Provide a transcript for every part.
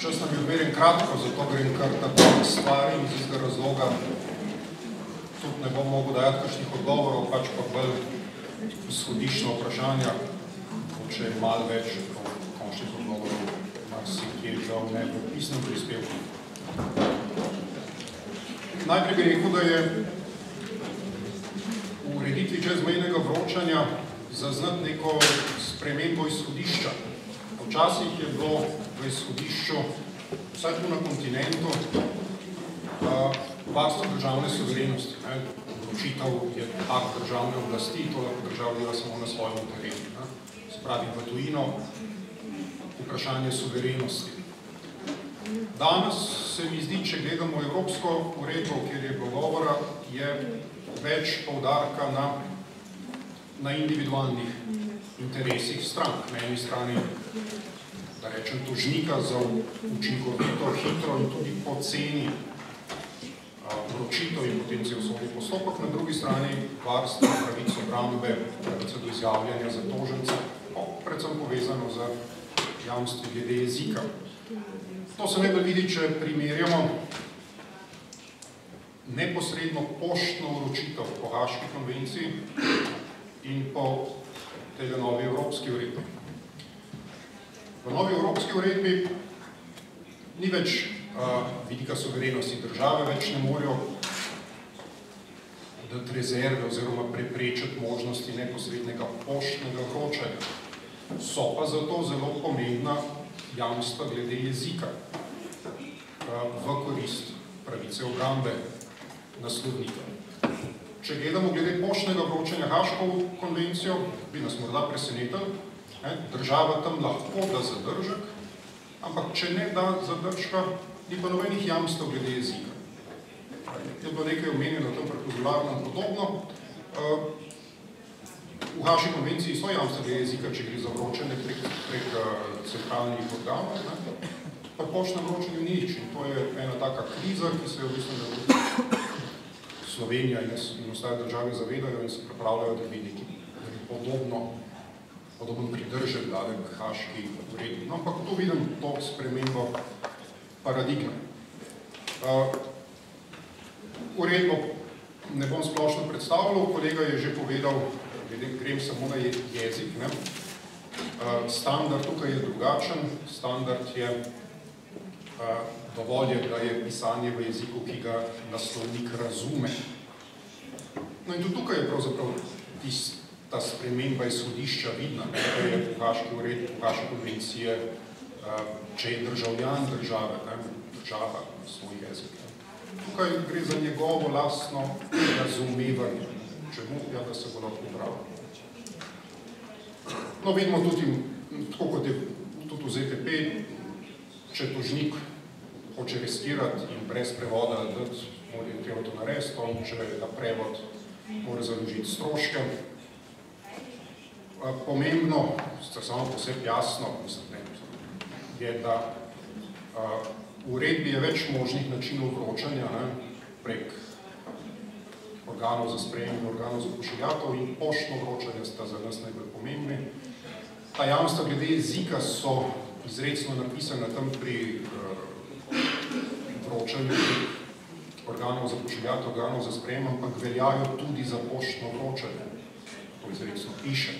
Čas nam je odmeren kratko, zato grem kar tako stvari in iz istega razloga tudi ne bom mogel dajati kakšnih odgovorov, pač pa bolj izhodiščna vprašanja, če je malo več končnih odgovorov, marsikje žal ne v pisnem prispevku. Najprej bi rekel, da je v ureditvi čezmejnega vročanja zaznati neko spremembo izhodišča. Včasih je bilo v izhodišču, vsaj tu na kontinentu, varstvo državne suverenosti. Vročitev je akt državne oblasti, to lahko država dela samo na svojem terenu. Se pravi, v tujino vprašanje suverenosti. Danes se mi zdi, če gledamo evropsko uredbo, kjer je bilo govora, je več poudarka na individualnih interesih strank. Na eni strani, da rečem, tožnika za učinkovito, hitro in tudi poceni vročitev in potencijo sodni postopek, na drugi strani varstvo pravic obrambe, pravice do izjavljanja za tožence, predvsem povezano z javnosti glede jezika. To se najbolj vidi, če primerjamo neposredno poštno vročitev po Haški konvenciji in po tega novi evropski uredbi. V novi evropski uredbi ni več vidika suverenosti države, več ne morajo dati rezerve oziroma preprečiti možnosti neposrednega poštnega vročanja. So pa zato zelo pomembna jamstva glede jezika v korist pravice obrambe naslednika. Če gledamo glede poštnega vročanja Haško konvencijo, bi nas morda presenetili, država tam lahko da zadržek, ampak če ne da zadržka, ni pa nobenih jamstev glede jezika. Je bilo nekaj omenjeno tam prepozolarno in podobno. V Haški konvenciji so jamstva glede jezika, če gre za vročanje prek centralnih organov, pa poštnem vročanju nič. In to je ena taka kriza, ki se je v bistvu Slovenija in ostale države zavedajo in se pripravljajo, da bi neki podoben pridržek dali k Haški uredbi. No, ampak tu vidim to spremembo paradigme. Uredbo ne bom splošno predstavljal, kolega je že povedal, grem samo na jezik. Standard tukaj je drugačen, standard je dovolj je, da je pisanje v jeziku, ki ga naslovnik razume. No in tudi tukaj je pravzaprav ta sprememba izhodišča vidna, da je v Haški uredbi, v Haški konvencije, če je državljan države, država svoj jezik. Tukaj gre za njegovo lastno razumevanje, čemu ja, da se bo lahko upravljalo. No, vidimo tudi, tako kot je tudi v ZTP, če tožnik hoče restirati in brez prevoda dati, mora treba to narediti, če je ta prevod, mora založiti stroške. Pomembno, samo posebej jasno, je, da v uredbi je več možnih načinov vročanja prek organov za sprejem in organov za pošiljatelj in poštno vročanje sta za nas najbolj pomembni. Ta jamstva glede jezika so izrecno napisana tam pri vročanju organov za pošiljatelj, organov za sprejem, ampak veljajo tudi za poštno vročanje. To izrecno piše.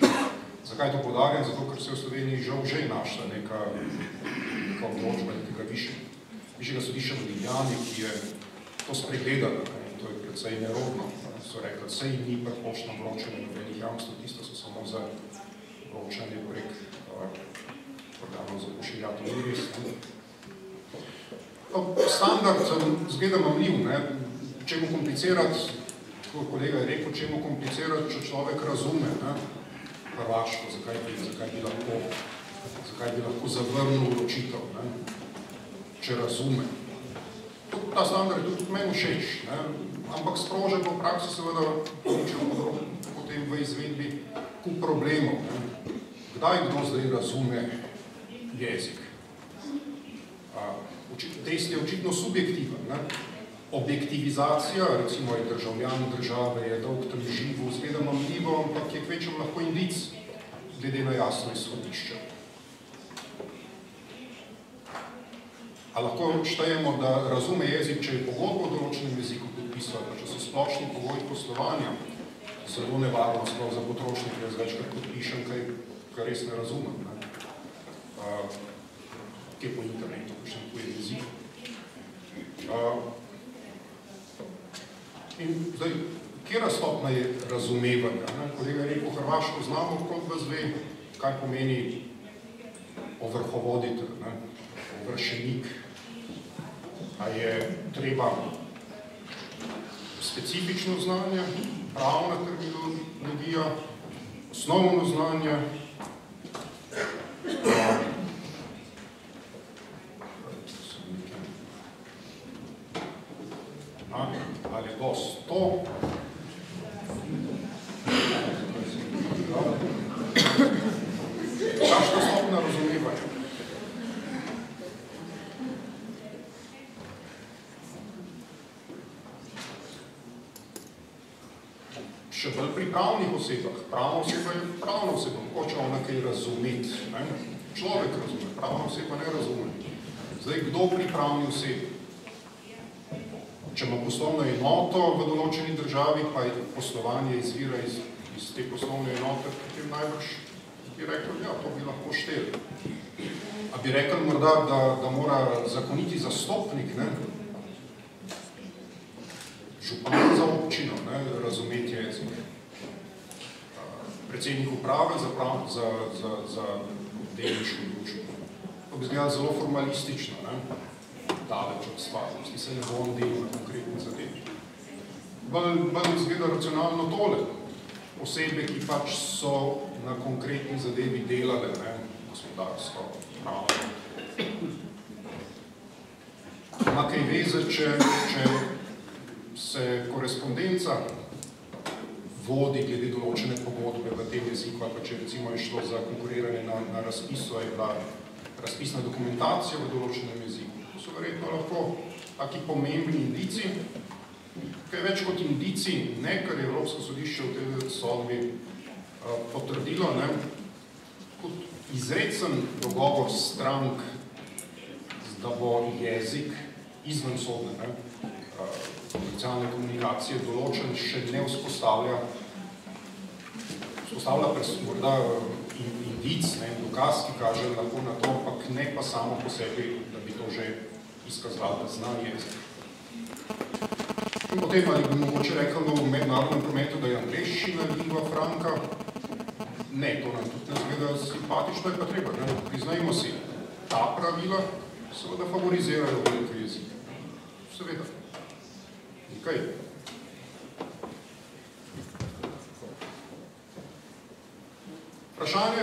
Zakaj to poudarjam? Zato, ker se je v Sloveniji žal že našla neka odločba nekega višjega sodišča v Ljubljani, ki je to spregledala. To je precej nerodno. So rekli, sej ni pa poštno vročanje nobenih jamstv, tisto so samo za vročanje prek organov za pošiljatelj. Standard zgleda mamljiv, čemu komplicirati, kolega je rekel, čemu komplicirati, če človek razume Hrvaško, zakaj bi lahko zavrnil vročitev, če razume. Ta standard je tudi meni všeč, ampak sproža pa v praksi seveda potem v izvedbi kup problemov. Kdaj kdo zdaj razume jezik? Test je očitno subjektiven. Objektivizacija, recimo je državljan države, je dolg tam živo, zgleda mamljivo, ampak je kvečem lahko indic, glede na jasno izhodišče. A lahko štejemo, da razume jezik, če je pogodbo v določenem jeziku podpisal, pa če so splošni pogoji poslovanja, zelo nevarno sploh za potrošnike, jaz večkrat podpišem, kar res ne razumem. Kje po internetu, ko še ne pojem jezik. In zdaj, kjera stopna je razumevanja? Kolega je rekel, Hrvaško znamo, kot vas ve, kaj pomeni ovrhovoditelj, ovršenik. A je treba specifično znanje, pravna terminologija, osnovno znanje, ali je dost to. Kakšna stopna razumevanja? Še bolj pri pravnih osebah. Pravna oseba je pravna oseba, hoče ona kaj razumeti. Človek razume, pravna oseba ne razume. Zdaj, kdo pri pravni osebi? Če ima poslovno enoto v določeni državi, pa poslovanje izvira iz te poslovne enote, potem najbrž bi rekel, ja, to bi lahko šteli. A bi rekel morda, da mora zakoniti zastopnik, župan za občino, razumeti jezik. Predsednik uprave za delniško družbo. To bi izgledalo zelo formalistično, daleč od stvarnosti, se ne bom delal na konkretni zadevi. Bolj izgleda racionalno tole. Osebe, ki pač so na konkretni zadevi delale, gospodarstvo, pravo. Ima kaj veze, če se korespondenca vodi glede določene pogodbe v tem jeziku, ali pa če recimo je šlo za konkuriranje na razpisu, je bila razpisna dokumentacija v določenem jeziku. To so verjetno lahko taki pomembni indici, kaj več kot indici, kar je Evropsko sodišče v tej sodbi potrdilo, kot izrecen dogovor strank, da bo jezik izven sodne socialne komunikacije določen, še ne vzpostavlja morda indic, dokaz, ki kaže lahko na to, ampak ne pa samo po sebi, da bi to že izkazalo, da zna jezik. In potem, ali bi mogoče rekel v mednarodnem prometu, da je angleščina lingua franca? Ne, to nam tudi ne zgleda simpatično, je pa treba. Priznajmo si, ta pravila seveda favorizirajo velike jezike. Seveda. Nekaj. Vprašanje,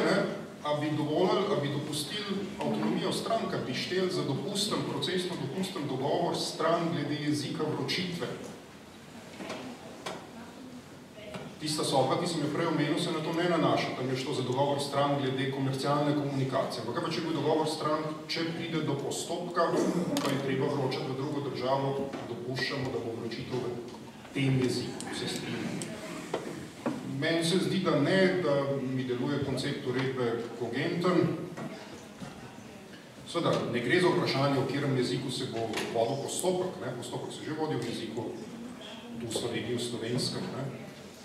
a bi dovolili, a bi dopustili avtonomijo stranka, bi šteli za dopusten, procesno dopusten dogovor stran glede jezika vročitve. Tista sodba, ki sem jo prej omenil, se na to ne nanaša, tam je šlo za dogovor stran glede komercialne komunikacije. Ampak kaj pa, če bi dogovor stran, če pride do postopka, pa je treba vročati v drugo državo, dopuščamo, da bo vročitev v tem jeziku, vse strinjamo. Meni se zdi, da ne, da mi deluje koncept uredbe kogenten. Seveda, ne gre za vprašanje, v katerem jeziku se bo vodil postopek. Postopek se že vodi v jeziku, tu v Sloveniji, v slovenskem.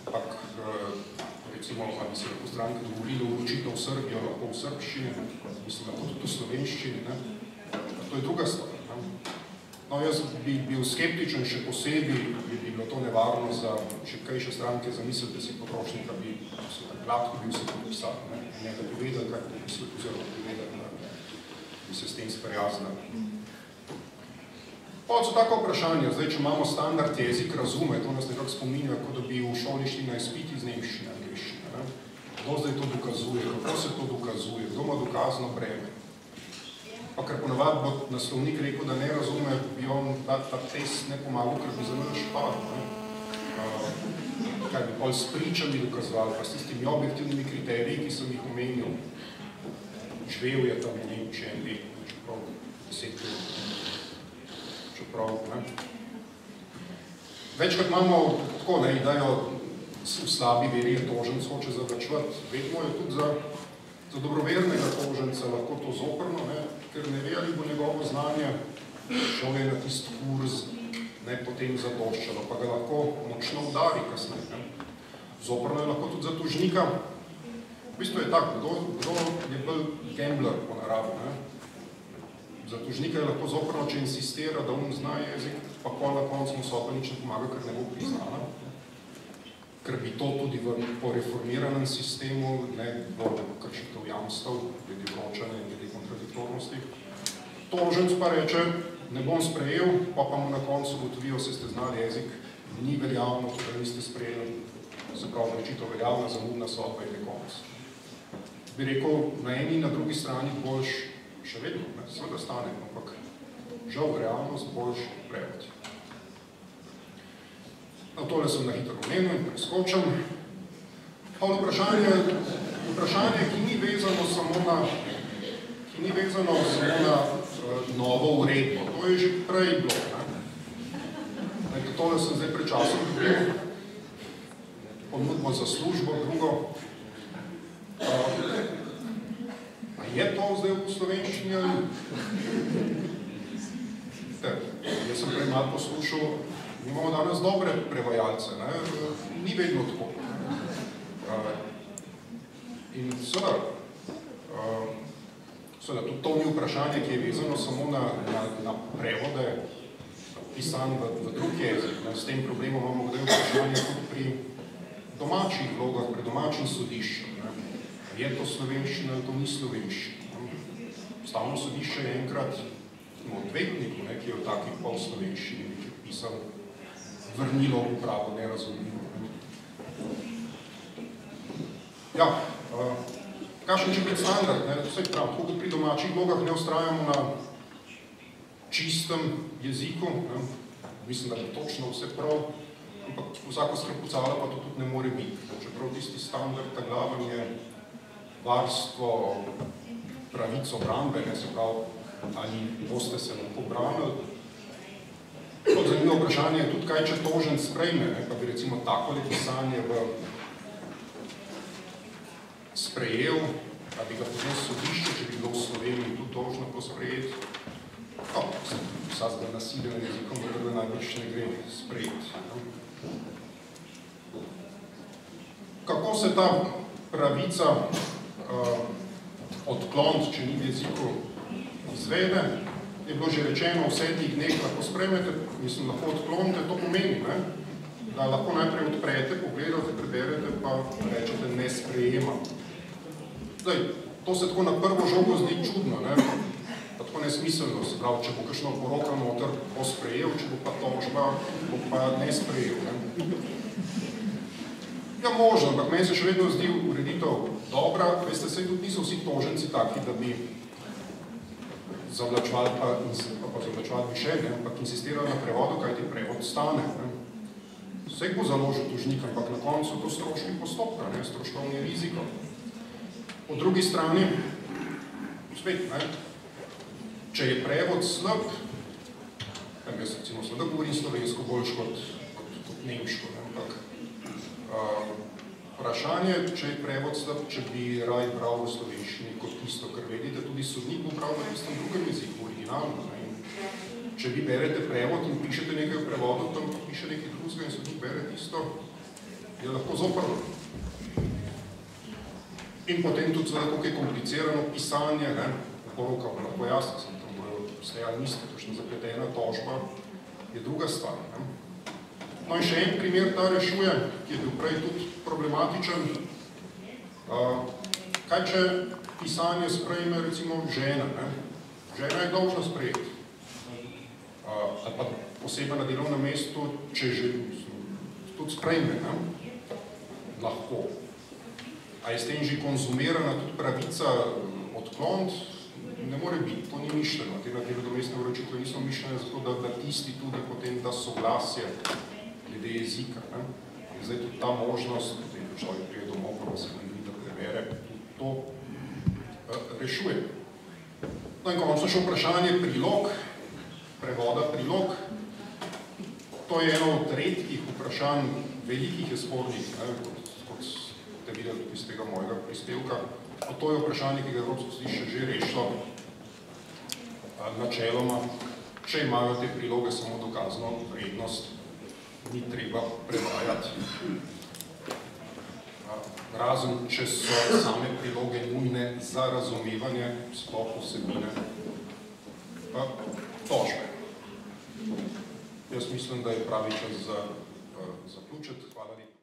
Ampak, recimo, ali bi se lahko stranke dovolili vročitev v Srbijo, lahko v srbščini, mislim, lahko tudi v slovenščini. To je druga stvar. No, jaz bi bil skeptičen, še posebej bi bilo to nevarno za šibkejše stranke zamisliti, da si potrošnika bi gladko bil se podpisal, ne da bi vedel, kaj bi se oziroma bi vedel, da bi se s tem sprijaznili. So tako vprašanja, zdaj, če imamo standard jezik, razume, to nas nekako spominja, kot da bi v šoli šli na izpit iz nemščine, angliščine. Kdo zdaj to dokazuje, kako se to dokazuje, kdo ima dokazno breme. Pa ker ponavadi bo naslovnik rekel, da ne razume, bi on ta test ne pomagal, ker bi zelo špadil. Kaj bi pol s pričami dokazovali, pa s tistimi objektivnimi kriteriji, ki sem jih omenil. Živel je tam v Nemčiji en let, čeprav 10 let. Čeprav, Večkrat imamo tako, idejo v slabi veri je toženc hoče zavračevati. Vedno je tudi za Za dobrovernega toženca lahko to zoprno, ker ne ve, ali bo njegovo znanje šel na tisti kurz, potem zadoščalo, pa ga lahko močno udari kasneje. Zoprno je lahko tudi za tožnika. V bistvu je tako, kdo je bolj gambler po naravi. Za tožnika je lahko zoprno, če insistira, da on zna jezik, pa pol na koncu mu sodba nič ne pomaga, ker ne bo priznana. Ker bi to tudi po reformiranem sistemu ne bilo kršitev jamstev, glede vročanja in glede kontradiktornosti. Toženc pa reče, ne bom sprejel, pa mu na koncu ugotovijo, se ste znali jezik, ni veljavno, da niste sprejeli, se pravi, rečito veljavna, zamudna sodba in konec. Bi rekel, na eni in na drugi strani boljš še vedno, seveda stane, ampak žal realnost boljš prevod. Na tole sem na hitro omenil in preskočam. Pa vprašanje, ki ni vezano samo na novo uredbo. To je že prej bilo. Tole sem zdaj pred časom dobil, ponudbo za službo, drugo. A je to zdaj v slovenščini ali? Jaz sem prej malo poslušal, imamo danes dobre prevajalce, ni vedno tako. In seveda, tudi to ni vprašanje, ki je vezano samo na prevode pisan v drug jezik. S tem problemom imamo kdaj vprašanje tudi pri domačih vlogah, pri domačih sodišču. Je to slovenščina ali to ni slovenščina? Ustavno sodišče je enkrat odvetniku, ki je v takih pol slovenščini nekaj pisal, vrnilo v pravo nerazumljivo. Ja, kakšen če biti standard? Vse prav, tako pri domačih vlogah ne ustrajamo na čistem jeziku, mislim, da je točno vse prav, ampak vsako skrpucalo pa to tudi ne more biti. Čeprav tisti standard, ta glaven je varstvo pravic obrambe, se pravi, ali boste se lahko branili. Zanimivo vprašanje je tudi, kaj če tožen sprejme, pa bi recimo takole pisanje sprejel, da bi ga potem sodišče, če bi bilo v Sloveniji tudi tožno posprejeti. Vsazga nasiljenim jezikom, da najbrž ne gre sprejeti. Kako se ta pravica odkloniti, če ni v jeziku izvede, je bilo že rečeno, v 7 dneh lahko sprejmete, mislim, lahko odklonite, to pomeni, da lahko najprej odprete, pogledate, preberete, pa rečete ne sprejema. Zdaj, to se tako na prvo žogo zdi čudno, pa tako nesmiselno, se pravi, če bo kakšno poroka noter, bo sprejel, če bo pa tožba, bo pa ne sprejel. Ja, možno, ampak meni se še vedno zdi ureditev dobra, veste, saj tudi niso vsi toženci taki, da bi zavlačevali mišelje, ampak insistirali na prevodu, kaj ti prevod stane. Vseh bo založil tožnik, ampak na koncu to stroški postopka, stroškovni riziko. Po drugi strani, spet, če je prevod slab, jaz recimo slab govorim slovensko boljš kot nemško, ampak vprašanje, če je prevod slab, če bi raj bral v slovenščini kot tisto, ker vedite, tudi sodnik bo bral na tistem drugem jeziku, originalno. Če vi berete prevod in pišete nekaj v prevodu, tam pa piše nekaj drugega in sodnik bere tisto, je lahko zoprno. In potem tudi kako je komplicirano pisanje, poroka bo lahko jasno, sem tam bojo stajali niste, točno zapletena tožba, je druga stvar. No in še en primer ta rešuje, ki je bil prej tudi problematičen. Kaj če pisanje sprejme recimo žena? Žena je dolžna sprejeti. Ali pa posebej na delovnem mestu, če že tudi sprejme, lahko. A je s tem že konzumirana tudi pravica odklont? Ne more biti, to ni mišljeno. Te na delovne vročitve niso mišljene zato, da tisti tudi potem da soglasje glede jezika. Zdaj tudi ta možnost, da človek prije domov, pa se ne vidi, da prebere, to rešuje. No in končno še vprašanje prilog, prevoda prilog. To je eno od redkih vprašanj, velikih je spornih, kot ste videli tudi iz tega mojega prispevka. To je vprašanje, ki ga Evropsko sodišče že rešilo. Načeloma, če imajo te priloge samo dokazno vrednost, ni treba prevajati. Razen, če so same priloge nujne za razumevanje sploh vsebine tožbe. Jaz mislim, da je pravi čas za zaključek. Hvala lepa.